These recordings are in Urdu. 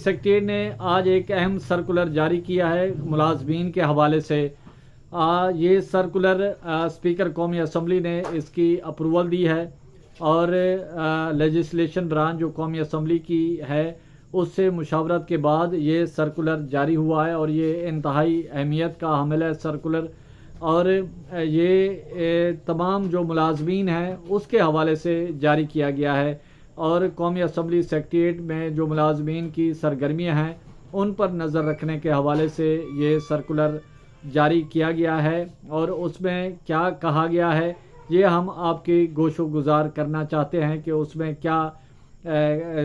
سیکریٹریٹ نے آج ایک اہم سرکولر جاری کیا ہے ملازمین کے حوالے سے۔ یہ سرکولر اسپیکر قومی اسمبلی نے اس کی اپروول دی ہے اور لیجسلیشن برانچ جو قومی اسمبلی کی ہے اس سے مشاورت کے بعد یہ سرکولر جاری ہوا ہے اور یہ انتہائی اہمیت کا حامل ہے سرکولر، اور یہ تمام جو ملازمین ہیں اس کے حوالے سے جاری کیا گیا ہے، اور قومی اسمبلی سیکریٹریٹ میں جو ملازمین کی سرگرمیاں ہیں ان پر نظر رکھنے کے حوالے سے یہ سرکولر جاری کیا گیا ہے، اور اس میں کیا کہا گیا ہے یہ ہم آپ کی گوش و گزار کرنا چاہتے ہیں کہ اس میں کیا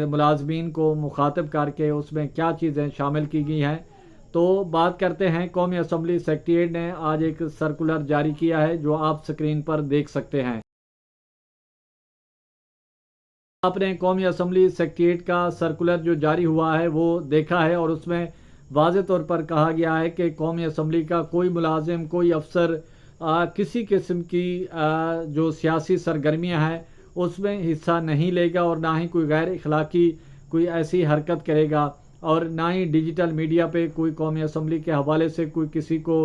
ملازمین کو مخاطب کر کے اس میں کیا چیزیں شامل کی گئی ہیں۔ تو بات کرتے ہیں، قومی اسمبلی سیکریٹریٹ نے آج ایک سرکولر جاری کیا ہے جو آپ سکرین پر دیکھ سکتے ہیں۔ آپ نے قومی اسمبلی سیکریٹریٹ کا سرکولر جو جاری ہوا ہے وہ دیکھا ہے، اور اس میں واضح طور پر کہا گیا ہے کہ قومی اسمبلی کا کوئی ملازم، کوئی افسر کسی قسم کی جو سیاسی سرگرمیاں ہیں اس میں حصہ نہیں لے گا، اور نہ ہی کوئی غیر اخلاقی کوئی ایسی حرکت کرے گا، اور نہ ہی ڈیجیٹل میڈیا پہ کوئی قومی اسمبلی کے حوالے سے کوئی کسی کو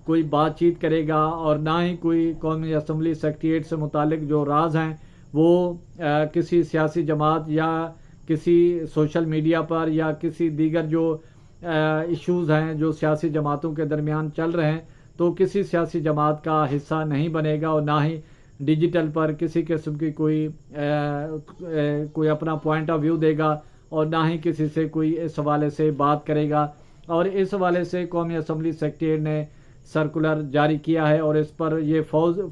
کوئی بات چیت کرے گا، اور نہ ہی کوئی قومی اسمبلی سیکریٹریٹ سے متعلق جو راز ہیں وہ کسی سیاسی جماعت یا کسی سوشل میڈیا پر یا کسی دیگر جو ایشوز ہیں جو سیاسی جماعتوں کے درمیان چل رہے ہیں تو کسی سیاسی جماعت کا حصہ نہیں بنے گا، اور نہ ہی ڈیجیٹل پر کسی قسم کی کوئی اپنا پوائنٹ آف ویو دے گا، اور نہ ہی کسی سے کوئی اس حوالے سے بات کرے گا۔ اور اس حوالے سے قومی اسمبلی سیکریٹریٹ نے سرکولر جاری کیا ہے، اور اس پر یہ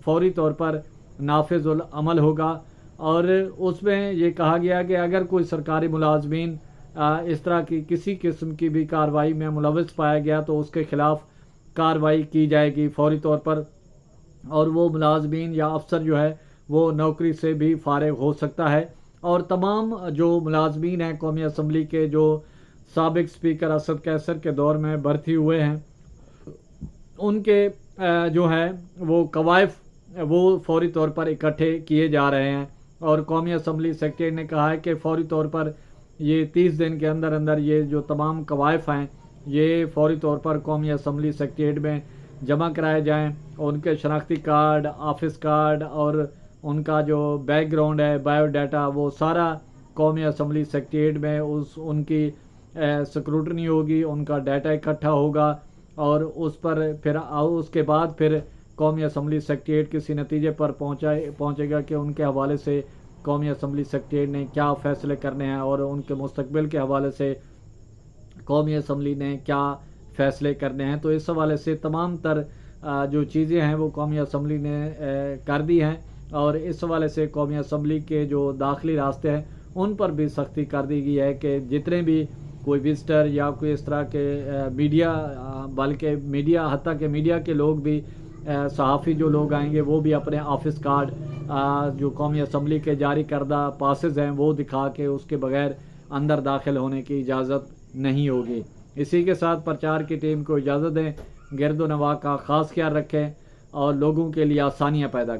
فوری طور پر نافذ العمل ہوگا، اور اس میں یہ کہا گیا کہ اگر کوئی سرکاری ملازمین اس طرح کی کسی قسم کی بھی کارروائی میں ملوث پایا گیا تو اس کے خلاف کارروائی کی جائے گی فوری طور پر، اور وہ ملازمین یا افسر جو ہے وہ نوکری سے بھی فارغ ہو سکتا ہے۔ اور تمام جو ملازمین ہیں قومی اسمبلی کے جو سابق اسپیکر اسد قیصر کے دور میں بھرتی ہوئے ہیں ان کے جو ہے وہ قوائف وہ فوری طور پر اکٹھے کیے جا رہے ہیں، اور قومی اسمبلی سیکریٹری نے کہا ہے کہ فوری طور پر یہ 30 دن کے اندر اندر یہ جو تمام قوائف ہیں یہ فوری طور پر قومی اسمبلی سیکریٹریٹ میں جمع کرائے جائیں، اور ان کے شناختی کارڈ، آفس کارڈ اور ان کا جو بیک گراؤنڈ ہے، بایو ڈیٹا، وہ سارا قومی اسمبلی سیکریٹریٹ میں ان کی سکروٹنی ہوگی، ان کا ڈیٹا اکٹھا ہوگا، اور اس پر پھر اس کے بعد پھر قومی اسمبلی سیکریٹریٹ کسی نتیجے پر پہنچے گا کہ ان کے حوالے سے قومی اسمبلی سیکریٹریٹ نے کیا فیصلے کرنے ہیں، اور ان کے مستقبل کے حوالے سے قومی اسمبلی نے کیا فیصلے کرنے ہیں۔ تو اس حوالے سے تمام تر جو چیزیں ہیں وہ قومی اسمبلی نے کر دی ہیں، اور اس حوالے سے قومی اسمبلی کے جو داخلی راستے ہیں ان پر بھی سختی کر دی گئی ہے کہ جتنے بھی کوئی وزٹر یا کوئی اس طرح کے میڈیا، بلکہ میڈیا حتیٰ کہ میڈیا کے لوگ بھی، صحافی جو لوگ آئیں گے وہ بھی اپنے آفس کارڈ جو قومی اسمبلی کے جاری کردہ پاسز ہیں وہ دکھا کے اس کے بغیر اندر داخل ہونے کی اجازت نہیں ہوگی۔ اسی کے ساتھ پرچار کی ٹیم کو اجازت دیں، گرد و نواح کا خاص خیال رکھیں اور لوگوں کے لیے آسانیاں پیدا کریں۔